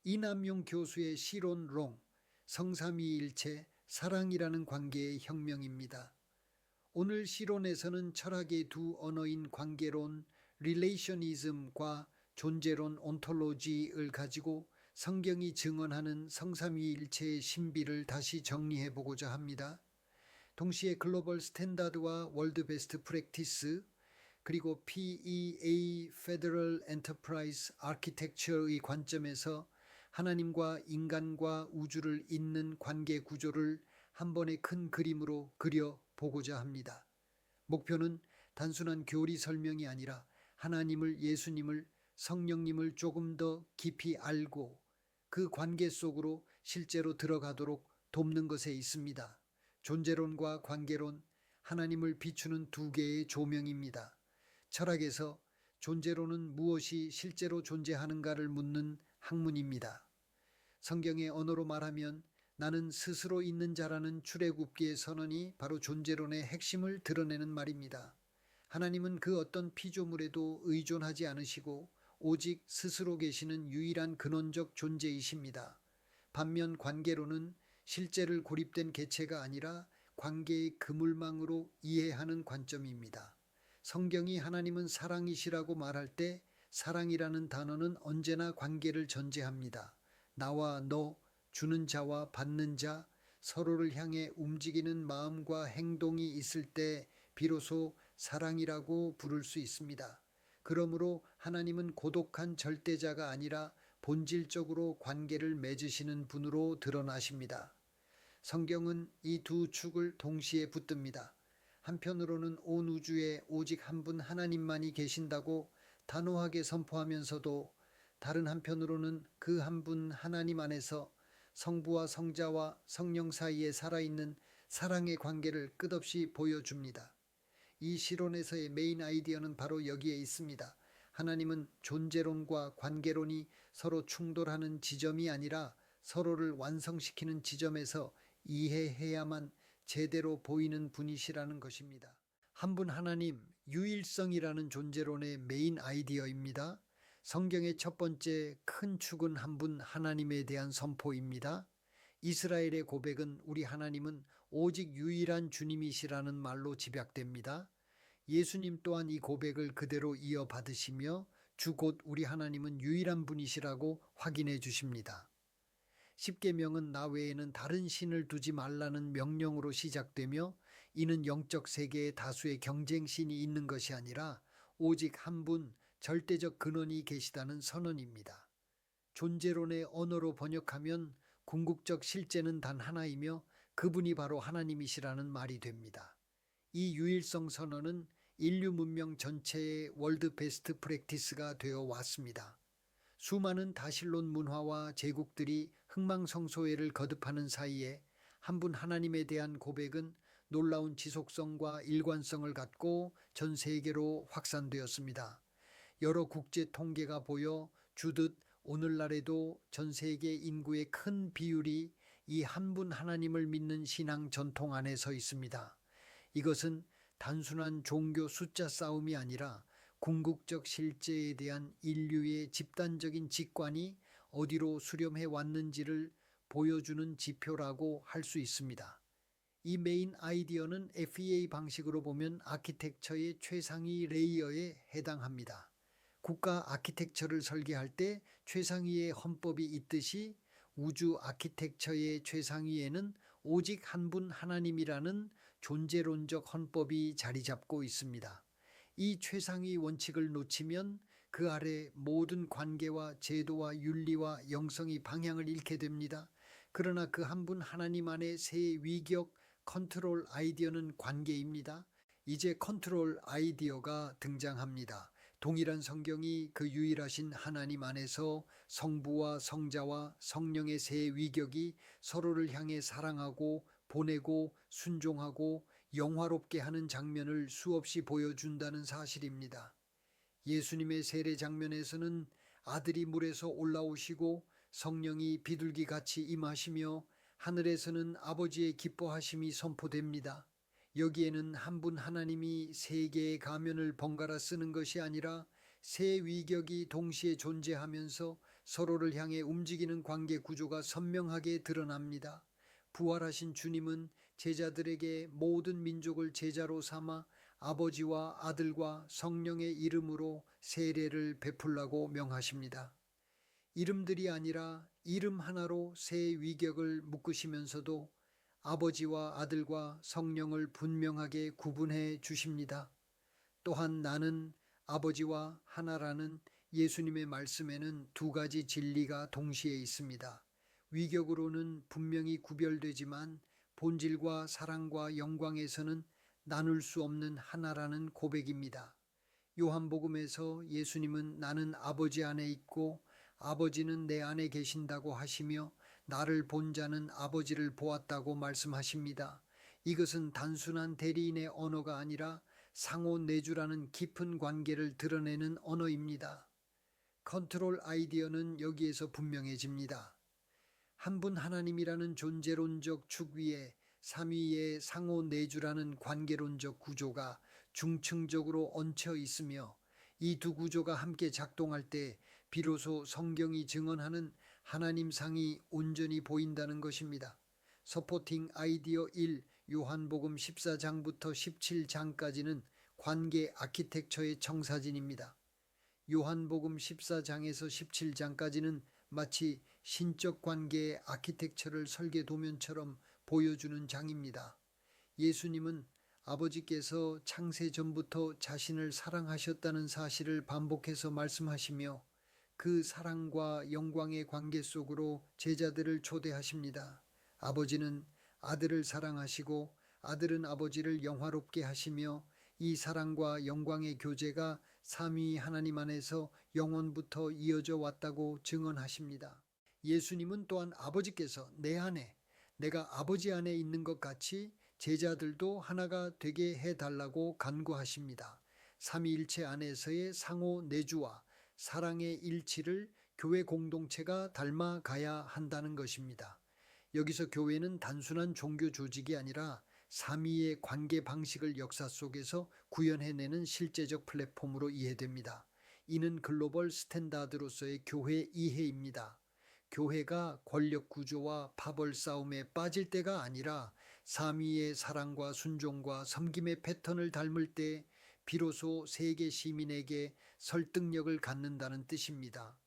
이남용 교수의 실론론, 성삼위일체, 사랑이라는 관계의 혁명입니다. 오늘 실론에서는 철학의 두 언어인 관계론, 릴레이셔니즘과 존재론, 온톨로지를 가지고 성경이 증언하는 성삼위일체의 신비를 다시 정리해 보고자 합니다. 동시에 글로벌 스탠다드와 월드 베스트 프랙티스, 그리고 PEA Federal Enterprise Architecture의 관점에서 하나님과 인간과 우주를 잇는 관계 구조를 한 번의 큰 그림으로 그려보고자 합니다. 목표는 단순한 교리 설명이 아니라 하나님을, 예수님을, 성령님을 조금 더 깊이 알고 그 관계 속으로 실제로 들어가도록 돕는 것에 있습니다. 존재론과 관계론, 하나님을 비추는 두 개의 조명입니다. 철학에서 존재론은 무엇이 실제로 존재하는가를 묻는 학문입니다. 성경의 언어로 말하면 나는 스스로 있는 자라는 출애굽기의 선언이 바로 존재론의 핵심을 드러내는 말입니다. 하나님은 그 어떤 피조물에도 의존하지 않으시고 오직 스스로 계시는 유일한 근원적 존재이십니다. 반면 관계론은 실제를 고립된 개체가 아니라 관계의 그물망으로 이해하는 관점입니다. 성경이 하나님은 사랑이시라고 말할 때 사랑이라는 단어는 언제나 관계를 전제합니다. 나와 너, 주는 자와 받는 자, 서로를 향해 움직이는 마음과 행동이 있을 때 비로소 사랑이라고 부를 수 있습니다. 그러므로 하나님은 고독한 절대자가 아니라 본질적으로 관계를 맺으시는 분으로 드러나십니다. 성경은 이 두 축을 동시에 붙듭니다. 한편으로는 온 우주에 오직 한 분 하나님만이 계신다고 단호하게 선포하면서도 다른 한편으로는 그 한 분 하나님 안에서 성부와 성자와 성령 사이에 살아있는 사랑의 관계를 끝없이 보여줍니다. 이 실론에서의 메인 아이디어는 바로 여기에 있습니다. 하나님은 존재론과 관계론이 서로 충돌하는 지점이 아니라 서로를 완성시키는 지점에서 이해해야만 제대로 보이는 분이시라는 것입니다. 한 분 하나님, 유일성이라는 존재론의 메인 아이디어입니다. 성경의 첫 번째 큰 축은 한 분 하나님에 대한 선포입니다. 이스라엘의 고백은 우리 하나님은 오직 유일한 주님이시라는 말로 집약됩니다. 예수님 또한 이 고백을 그대로 이어받으시며 주 곧 우리 하나님은 유일한 분이시라고 확인해 주십니다. 십계명은 나 외에는 다른 신을 두지 말라는 명령으로 시작되며 이는 영적 세계에 다수의 경쟁신이 있는 것이 아니라 오직 한 분 절대적 근원이 계시다는 선언입니다. 존재론의 언어로 번역하면 궁극적 실제는 단 하나이며 그분이 바로 하나님이시라는 말이 됩니다. 이 유일성 선언은 인류 문명 전체의 월드 베스트 프랙티스가 되어 왔습니다. 수많은 다신론 문화와 제국들이 흥망성쇠를 거듭하는 사이에 한 분 하나님에 대한 고백은 놀라운 지속성과 일관성을 갖고 전 세계로 확산되었습니다. 여러 국제 통계가 보여 주듯 오늘날에도 전 세계 인구의 큰 비율이 이 한 분 하나님을 믿는 신앙 전통 안에 서 있습니다. 이것은 단순한 종교 숫자 싸움이 아니라 궁극적 실제에 대한 인류의 집단적인 직관이 어디로 수렴해 왔는지를 보여주는 지표라고 할 수 있습니다. 이 메인 아이디어는 FEA 방식으로 보면 아키텍처의 최상위 레이어에 해당합니다. 국가 아키텍처를 설계할 때 최상위의 헌법이 있듯이 우주 아키텍처의 최상위에는 오직 한 분 하나님이라는 존재론적 헌법이 자리 잡고 있습니다. 이 최상위 원칙을 놓치면 그 아래 모든 관계와 제도와 윤리와 영성이 방향을 잃게 됩니다. 그러나 그 한 분 하나님 안의 새 위격 컨트롤 아이디어는 관계입니다. 이제 컨트롤 아이디어가 등장합니다. 동일한 성경이 그 유일하신 하나님 안에서 성부와 성자와 성령의 세 위격이 서로를 향해 사랑하고 보내고 순종하고 영화롭게 하는 장면을 수없이 보여준다는 사실입니다. 예수님의 세례 장면에서는 아들이 물에서 올라오시고 성령이 비둘기같이 임하시며 하늘에서는 아버지의 기뻐하심이 선포됩니다. 여기에는 한 분 하나님이 세 개의 가면을 번갈아 쓰는 것이 아니라 세 위격이 동시에 존재하면서 서로를 향해 움직이는 관계 구조가 선명하게 드러납니다. 부활하신 주님은 제자들에게 모든 민족을 제자로 삼아 아버지와 아들과 성령의 이름으로 세례를 베풀라고 명하십니다. 이름들이 아니라 이름 하나로 새 위격을 묶으시면서도 아버지와 아들과 성령을 분명하게 구분해 주십니다. 또한 나는 아버지와 하나라는 예수님의 말씀에는 두 가지 진리가 동시에 있습니다. 위격으로는 분명히 구별되지만 본질과 사랑과 영광에서는 나눌 수 없는 하나라는 고백입니다. 요한복음에서 예수님은 나는 아버지 안에 있고 아버지는 내 안에 계신다고 하시며 나를 본 자는 아버지를 보았다고 말씀하십니다. 이것은 단순한 대리인의 언어가 아니라 상호 내주라는 깊은 관계를 드러내는 언어입니다. 컨트롤 아이디어는 여기에서 분명해집니다. 한 분 하나님이라는 존재론적 축 위에 삼위의 상호 내주라는 관계론적 구조가 중층적으로 얹혀 있으며 이 두 구조가 함께 작동할 때 비로소 성경이 증언하는 하나님상이 온전히 보인다는 것입니다. 서포팅 아이디어 1 요한복음 14장부터 17장까지는 관계 아키텍처의 청사진입니다. 요한복음 14장에서 17장까지는 마치 신적 관계의 아키텍처를 설계 도면처럼 보여주는 장입니다. 예수님은 아버지께서 창세 전부터 자신을 사랑하셨다는 사실을 반복해서 말씀하시며 그 사랑과 영광의 관계 속으로 제자들을 초대하십니다. 아버지는 아들을 사랑하시고 아들은 아버지를 영화롭게 하시며 이 사랑과 영광의 교제가 삼위 하나님 안에서 영원부터 이어져 왔다고 증언하십니다. 예수님은 또한 아버지께서 내 안에, 내가 아버지 안에 있는 것 같이 제자들도 하나가 되게 해달라고 간구하십니다. 삼위일체 안에서의 상호 내주와 사랑의 일치를 교회 공동체가 닮아가야 한다는 것입니다. 여기서 교회는 단순한 종교 조직이 아니라 삼위의 관계 방식을 역사 속에서 구현해내는 실제적 플랫폼으로 이해됩니다. 이는 글로벌 스탠다드로서의 교회 이해입니다. 교회가 권력 구조와 파벌 싸움에 빠질 때가 아니라 삼위의 사랑과 순종과 섬김의 패턴을 닮을 때 비로소 세계 시민에게 설득력을 갖는다는 뜻입니다.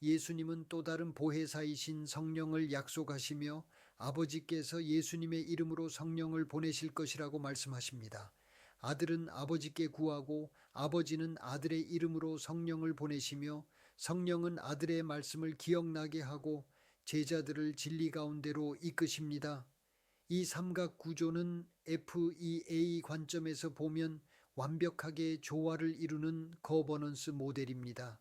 예수님은 또 다른 보혜사이신 성령을 약속하시며 아버지께서 예수님의 이름으로 성령을 보내실 것이라고 말씀하십니다. 아들은 아버지께 구하고 아버지는 아들의 이름으로 성령을 보내시며 성령은 아들의 말씀을 기억나게 하고 제자들을 진리 가운데로 이끄십니다. 이 삼각 구조는 FEA 관점에서 보면 완벽하게 조화를 이루는 거버넌스 모델입니다.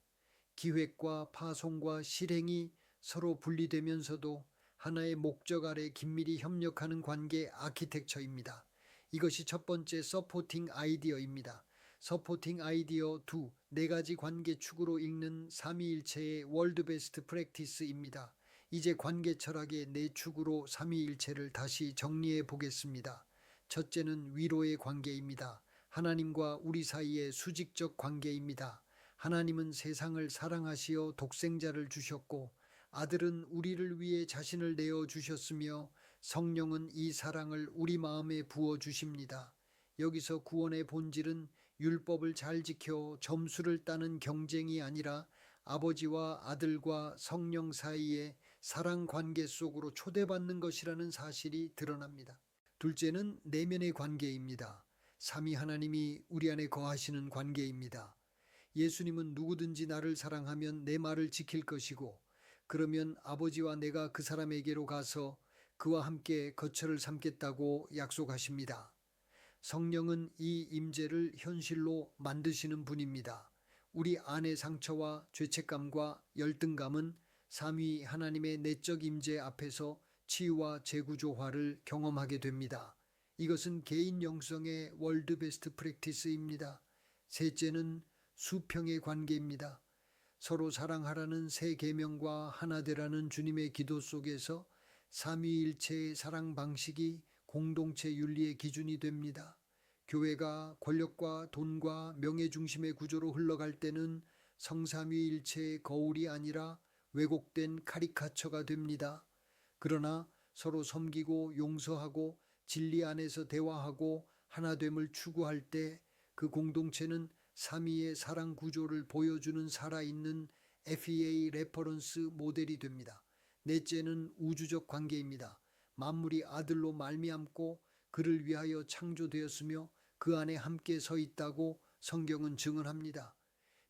기획과 파송과 실행이 서로 분리되면서도 하나의 목적 아래 긴밀히 협력하는 관계 아키텍처입니다. 이것이 첫 번째 서포팅 아이디어입니다. 서포팅 아이디어 2, 네 가지 관계 축으로 읽는 삼위일체의 월드 베스트 프랙티스입니다. 이제 관계 철학의 네 축으로 삼위일체를 다시 정리해 보겠습니다. 첫째는 위로의 관계입니다. 하나님과 우리 사이의 수직적 관계입니다. 하나님은 세상을 사랑하시어 독생자를 주셨고 아들은 우리를 위해 자신을 내어 주셨으며 성령은 이 사랑을 우리 마음에 부어 주십니다. 여기서 구원의 본질은 율법을 잘 지켜 점수를 따는 경쟁이 아니라 아버지와 아들과 성령 사이의 사랑 관계 속으로 초대받는 것이라는 사실이 드러납니다. 둘째는 내면의 관계입니다. 삼위 하나님이 우리 안에 거하시는 관계입니다. 예수님은 누구든지 나를 사랑하면 내 말을 지킬 것이고 그러면 아버지와 내가 그 사람에게로 가서 그와 함께 거처를 삼겠다고 약속하십니다. 성령은 이 임재를 현실로 만드시는 분입니다. 우리 안의 상처와 죄책감과 열등감은 삼위 하나님의 내적 임재 앞에서 치유와 재구조화를 경험하게 됩니다. 이것은 개인 영성의 월드 베스트 프랙티스입니다. 셋째는 수평의 관계입니다. 서로 사랑하라는 새 계명과 하나 되라는 주님의 기도 속에서 삼위일체의 사랑 방식이 공동체 윤리의 기준이 됩니다. 교회가 권력과 돈과 명예 중심의 구조로 흘러갈 때는 성삼위일체의 거울이 아니라 왜곡된 카리카처가 됩니다. 그러나 서로 섬기고 용서하고 진리 안에서 대화하고 하나됨을 추구할 때 그 공동체는 삼위의 사랑 구조를 보여주는 살아있는 FEA 레퍼런스 모델이 됩니다. 넷째는 우주적 관계입니다. 만물이 아들로 말미암고 그를 위하여 창조되었으며 그 안에 함께 서 있다고 성경은 증언합니다.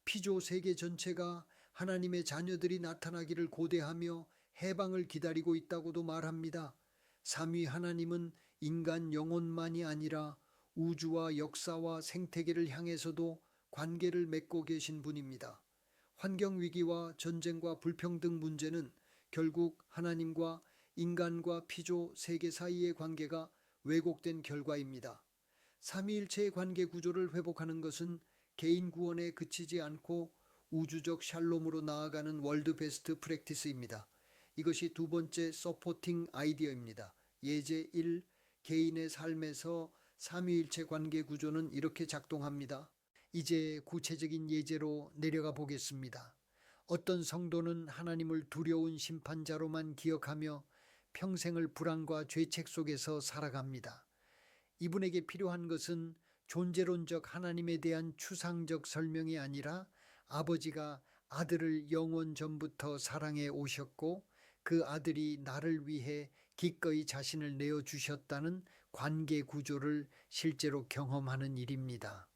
피조 세계 전체가 하나님의 자녀들이 나타나기를 고대하며 해방을 기다리고 있다고도 말합니다. 삼위 하나님은 인간 영혼만이 아니라 우주와 역사와 생태계를 향해서도 관계를 맺고 계신 분입니다. 환경위기와 전쟁과 불평등 문제는 결국 하나님과 인간과 피조 세계 사이의 관계가 왜곡된 결과입니다. 삼위일체의 관계 구조를 회복하는 것은 개인 구원에 그치지 않고 우주적 샬롬으로 나아가는 월드 베스트 프랙티스입니다. 이것이 두 번째 서포팅 아이디어입니다. 예제 1. 개인의 삶에서 삼위일체 관계 구조는 이렇게 작동합니다. 이제 구체적인 예제로 내려가 보겠습니다. 어떤 성도는 하나님을 두려운 심판자로만 기억하며 평생을 불안과 죄책 속에서 살아갑니다. 이분에게 필요한 것은 존재론적 하나님에 대한 추상적 설명이 아니라 아버지가 아들을 영원 전부터 사랑해 오셨고 그 아들이 나를 위해 기꺼이 자신을 내어주셨다는 관계 구조를 실제로 경험하는 일입니다.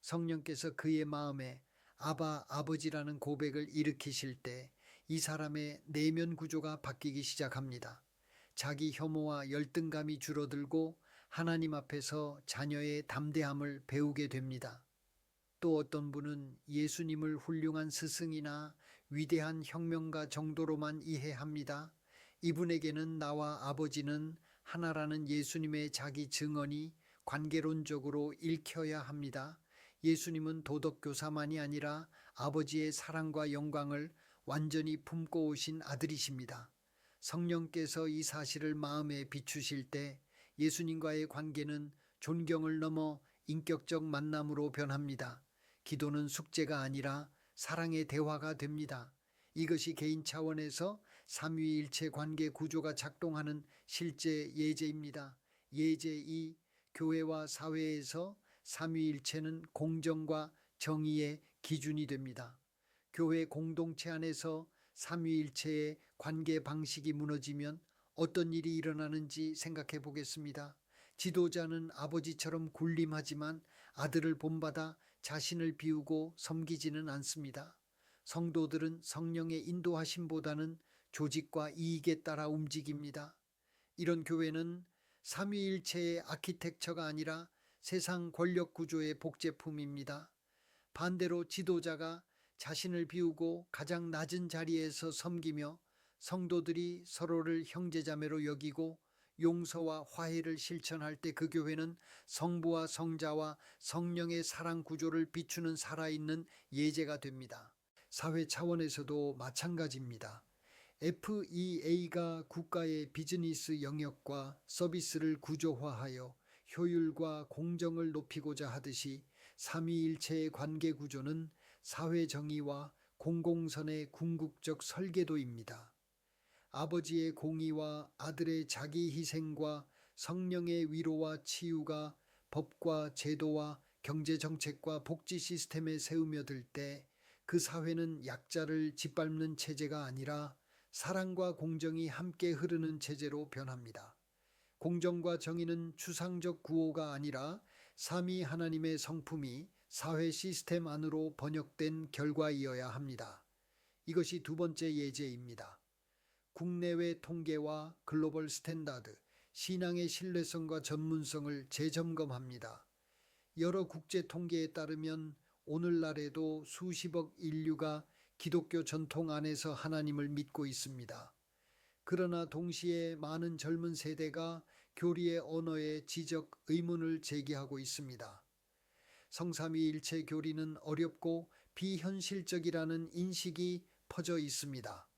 성령께서 그의 마음에 아바 아버지라는 고백을 일으키실 때 이 사람의 내면 구조가 바뀌기 시작합니다. 자기 혐오와 열등감이 줄어들고 하나님 앞에서 자녀의 담대함을 배우게 됩니다. 또 어떤 분은 예수님을 훌륭한 스승이나 위대한 혁명가 정도로만 이해합니다. 이분에게는 나와 아버지는 하나라는 예수님의 자기 증언이 관계론적으로 읽혀야 합니다. 예수님은 도덕교사만이 아니라 아버지의 사랑과 영광을 완전히 품고 오신 아들이십니다. 성령께서 이 사실을 마음에 비추실 때 예수님과의 관계는 존경을 넘어 인격적 만남으로 변합니다. 기도는 숙제가 아니라 사랑의 대화가 됩니다. 이것이 개인 차원에서 삼위일체 관계 구조가 작동하는 실제 예제입니다. 예제 2. 교회와 사회에서 삼위일체는 공정과 정의의 기준이 됩니다. 교회 공동체 안에서 삼위일체의 관계 방식이 무너지면 어떤 일이 일어나는지 생각해 보겠습니다. 지도자는 아버지처럼 군림하지만 아들을 본받아 자신을 비우고 섬기지는 않습니다. 성도들은 성령의 인도하심보다는 조직과 이익에 따라 움직입니다. 이런 교회는 삼위일체의 아키텍처가 아니라 세상 권력 구조의 복제품입니다. 반대로 지도자가 자신을 비우고 가장 낮은 자리에서 섬기며 성도들이 서로를 형제자매로 여기고 용서와 화해를 실천할 때 그 교회는 성부와 성자와 성령의 사랑 구조를 비추는 살아있는 예제가 됩니다. 사회 차원에서도 마찬가지입니다. FEA가 국가의 비즈니스 영역과 서비스를 구조화하여 효율과 공정을 높이고자 하듯이 삼위일체의 관계 구조는 사회 정의와 공공선의 궁극적 설계도입니다. 아버지의 공의와 아들의 자기 희생과 성령의 위로와 치유가 법과 제도와 경제 정책과 복지 시스템에 세우며들 때 그 사회는 약자를 짓밟는 체제가 아니라 사랑과 공정이 함께 흐르는 체제로 변합니다. 공정과 정의는 추상적 구호가 아니라 삼위 하나님의 성품이 사회 시스템 안으로 번역된 결과이어야 합니다. 이것이 두 번째 예제입니다. 국내외 통계와 글로벌 스탠다드, 신앙의 신뢰성과 전문성을 재점검합니다. 여러 국제 통계에 따르면 오늘날에도 수십억 인류가 기독교 전통 안에서 하나님을 믿고 있습니다. 그러나 동시에 많은 젊은 세대가 교리의 언어에 지적 의문을 제기하고 있습니다. 성삼위일체 교리는 어렵고 비현실적이라는 인식이 퍼져 있습니다.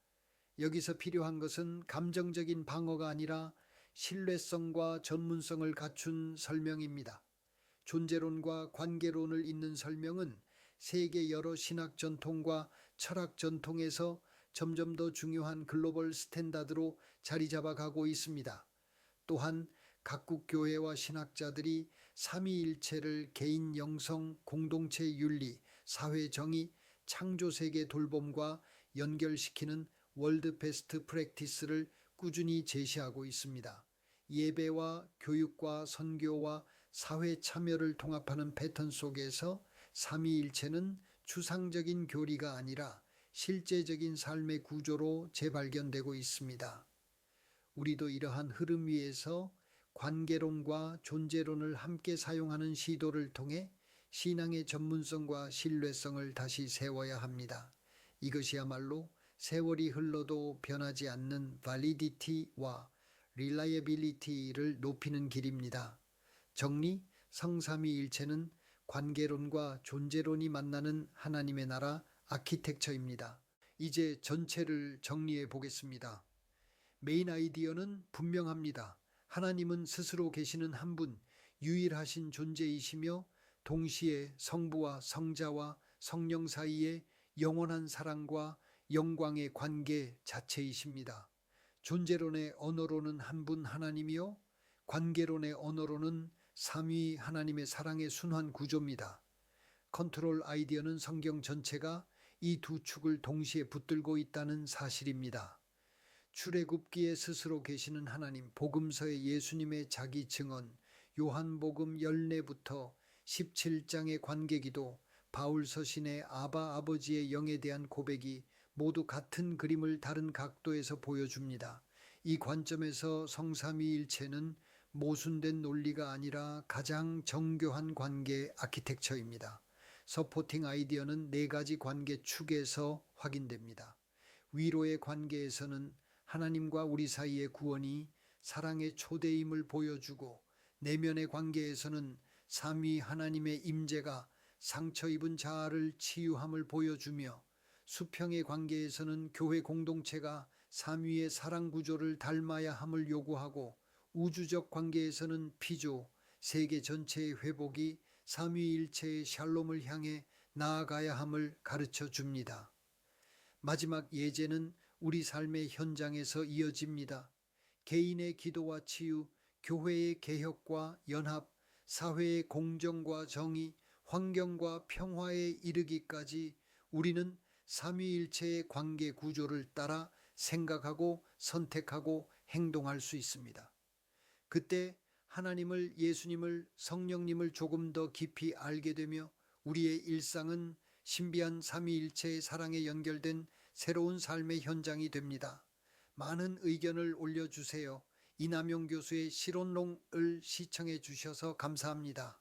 여기서 필요한 것은 감정적인 방어가 아니라 신뢰성과 전문성을 갖춘 설명입니다. 존재론과 관계론을 잇는 설명은 세계 여러 신학 전통과 철학 전통에서 점점 더 중요한 글로벌 스탠다드로 자리 잡아가고 있습니다. 또한 각국 교회와 신학자들이 삼위일체를 개인 영성, 공동체 윤리, 사회 정의, 창조 세계 돌봄과 연결시키는 월드 베스트 프랙티스를 꾸준히 제시하고 있습니다. 예배와 교육과 선교와 사회 참여를 통합하는 패턴 속에서 삼위일체는 추상적인 교리가 아니라 실제적인 삶의 구조로 재발견되고 있습니다. 우리도 이러한 흐름 위에서 관계론과 존재론을 함께 사용하는 시도를 통해 신앙의 전문성과 신뢰성을 다시 세워야 합니다. 이것이야말로 세월이 흘러도 변하지 않는 validity와 reliability를 높이는 길입니다. 정리, 성삼위일체는 관계론과 존재론이 만나는 하나님의 나라 아키텍처입니다. 이제 전체를 정리해 보겠습니다. 메인 아이디어는 분명합니다. 하나님은 스스로 계시는 한 분, 유일하신 존재이시며 동시에 성부와 성자와 성령 사이에 영원한 사랑과 영광의 관계 자체이십니다. 존재론의 언어로는 한 분 하나님이요, 관계론의 언어로는 삼위 하나님의 사랑의 순환 구조입니다. 컨트롤 아이디어는 성경 전체가 이 두 축을 동시에 붙들고 있다는 사실입니다. 출애굽기에 스스로 계시는 하나님, 복음서의 예수님의 자기 증언, 요한복음 14부터 17장의 관계기도, 바울 서신의 아바 아버지의 영에 대한 고백이 모두 같은 그림을 다른 각도에서 보여줍니다. 이 관점에서 성삼위일체는 모순된 논리가 아니라 가장 정교한 관계 아키텍처입니다. 서포팅 아이디어는 네 가지 관계 축에서 확인됩니다. 위로의 관계에서는 하나님과 우리 사이의 구원이 사랑의 초대임을 보여주고, 내면의 관계에서는 삼위 하나님의 임재가 상처 입은 자아를 치유함을 보여주며, 수평의 관계에서는 교회 공동체가 삼위의 사랑 구조를 닮아야 함을 요구하고, 우주적 관계에서는 피조, 세계 전체의 회복이 삼위일체의 샬롬을 향해 나아가야 함을 가르쳐 줍니다. 마지막 예제는 우리 삶의 현장에서 이어집니다. 개인의 기도와 치유, 교회의 개혁과 연합, 사회의 공정과 정의, 환경과 평화에 이르기까지 우리는 삼위일체의 관계 구조를 따라 생각하고 선택하고 행동할 수 있습니다. 그때 하나님을, 예수님을, 성령님을 조금 더 깊이 알게 되며 우리의 일상은 신비한 삼위일체의 사랑에 연결된 새로운 삶의 현장이 됩니다. 많은 의견을 올려주세요. 이남용 교수의 실론론을 시청해 주셔서 감사합니다.